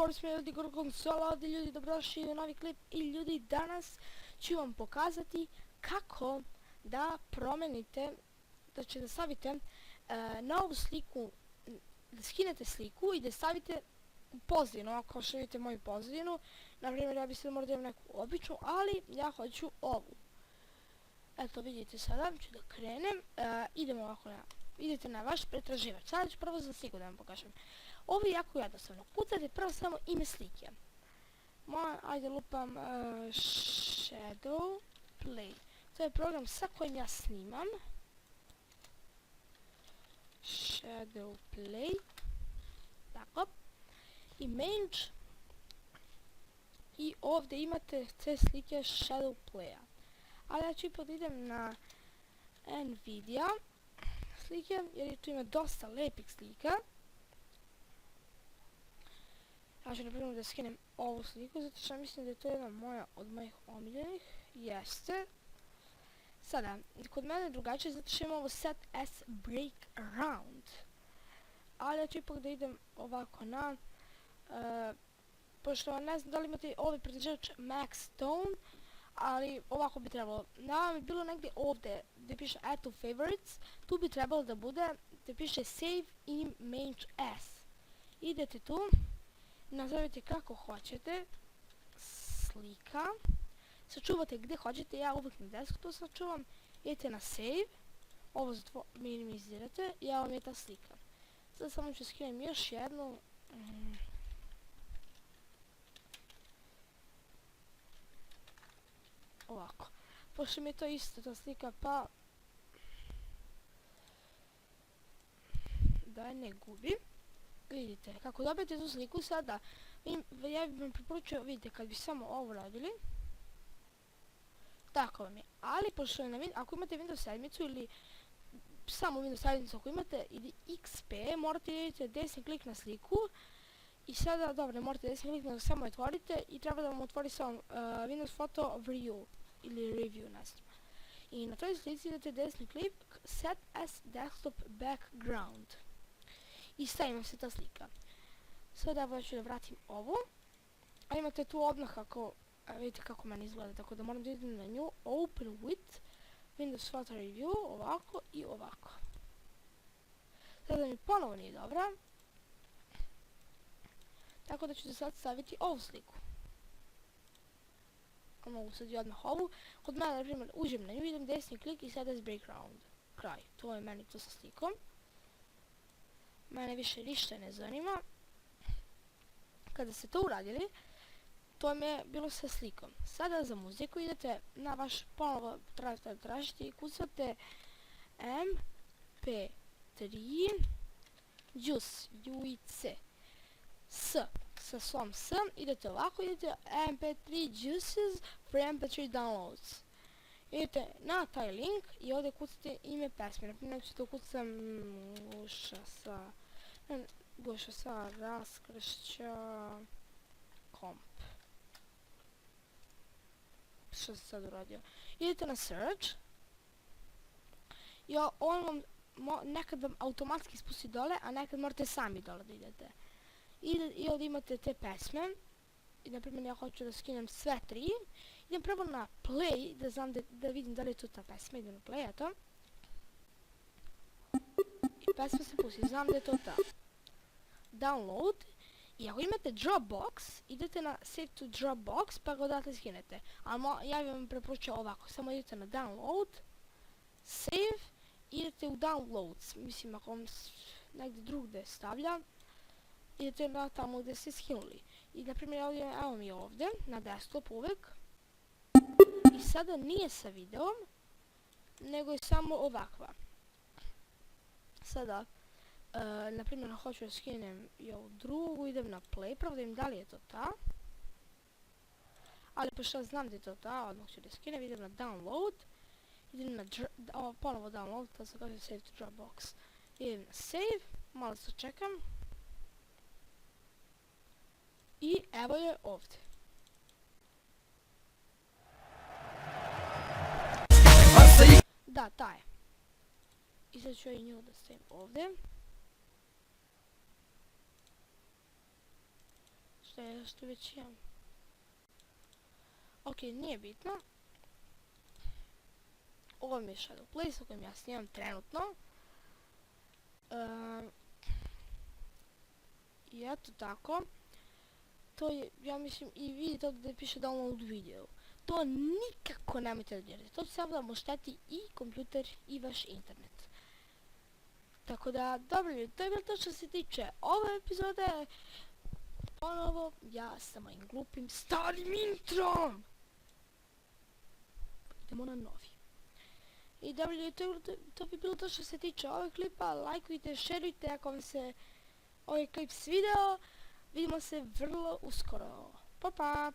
Sportsman, ljudi, konsola, ovdje ljudi, dobrodošli u novi klip. I ljudi, danas ću vam pokazati kako da promenite, znači da stavite na ovu sliku, da skinete sliku i da stavite u pozadinu, ovako kao što vidite moju pozadinu. Naprimjer, ja bi sad morao da imam neku običnu, ali ja hoću ovu. Eto, vidite sada, ću da krenem, idemo ovako idete na vaš pretraživač. Sada ću prvo za sliku da vam pokažem. Ovo je jako jednostavno. Kucate prvo samo ime slike. Ajde lupam Shadow Play. To je program sa kojim ja snimam. Shadow Play. Tako. Image. I ovdje imate te slike Shadow Playa. Ali ja ću ipak da idem na Nvidia slike, jer tu ima dosta lepih slika. Ja ću naprimjer da skinem ovu sliku, zato što mislim da je to jedna od mojih omiljenih. Jeste. Sada, kod mene je drugačije, zato što imam ovo set as background. Ali ja ću ipak da idem ovako na... pošto ne znam da li imate ovaj pretraživač Max Tone, ali ovako bi trebalo. Nama bi bilo negdje ovdje gdje piše Add to Favorites, tu bi trebalo da bude gdje piše Save Image As. Idete tu, nazovite kako hoćete, slika, sačuvate gdje hoćete, ja uvijek na desktopu sačuvam, idete na Save, ovo minimizirate i evo mi je ta slika. Sada samo ću skinem još jednu. Ovako, pošto mi je to isto ta slika, pa da je ne gubim. Vidite, kako dobijete tu sliku sada, ja bih vam preporučio, vidite, kad bi samo ovo radili, tako vam je. Ali, pošto je ako imate Windows 7 ili samo Windows 7 ako imate, ili XP, morate idete desni klik na sliku. I sada, dobro, ne morate desni klik, nego samo otvorite i treba da vam otvori samo Windows Photo View ili Review, ne znam. I na toj slici idete desni klik, Set as Desktop Background. I stavimo se ta slika. Sada evo ja ću da vratim ovu. A imate tu odmah ako, vidite kako meni izgleda, tako da moram da idem na nju, Open with Windows Photo Review, ovako i ovako. Sada mi ponovo nije dobra. Tako da ću da sad staviti ovu sliku. Mogu sad i odmah ovu. Kod mene, na primjer, uđem na nju, idem desni klik i sada je background. Kraj. To je meni to sa slikom. Mene više ništa ne zanima. Kada ste to uradili, to mi je bilo sa slikom. Sada za muziku idete na vaš, ponovo tražite i kucate MP3 Juice, Juice. Sa svom S, idete ovako, idete MP3 Juices for MP3 Downloads. Idete na taj link i ovdje kucate ime pesme. Naprimjer, ću to kucam Goša sa raskršća komp. Što sam sad uradio? Idete na search i on vam nekad vam automatski spusti dole, a nekad morate sami dole da idete. I ovdje imate te pesme. I naprimjer ja hoću da skinem sve tri. Idem prvo na play da znam da vidim da li je to ta pesma. Idem na play, eto. I pesma se pusti, znam da je to ta. Download. I ako imate Dropbox, idete na Save to Dropbox pa ga odatle skinete. Ali ja vam preporučujem ovako, samo idete na Download, Save, idete u Downloads. Mislim ako vam negdje drugdje stavlja, idete na tamo gdje ste skinuli. I naprimjer ovdje, evo mi ovdje, na desktop uvijek. I sada nije sa videom, nego je samo ovakva. Sada, naprimjer hoću da skinem i ovu drugu, idem na play, pravo da im da li je to ta. Ali pošto znam da je to ta, odmah ću da skinem, idem na download. Idem na ponovo download, to se kaže save to Dropbox. Idem na save, malo se čekam. I evo je ovdje. Da, ta je. I sad ću i nju da stavim ovdje. što već imam. Ok, nije bitno. Ovo mi je Shadow Place u kojem ja snimam trenutno. I eto tako. To je, ja mislim, i vidite ovdje da piše download video. To nikako nemojte da dirate. To će samo da mu šteti i kompjuter i vaš internet. Tako da, dobro ljudi, to je bilo to što se tiče ove epizode. Ponovo, ja sa mojim glupim starim introm. Idemo na novi. I dobro ljudi, to bi bilo to što se tiče ovog klipa. Lajkujte, šerujte ako vam se ovaj klip svideo. Vidimo se vrlo uskoro. Pa pa!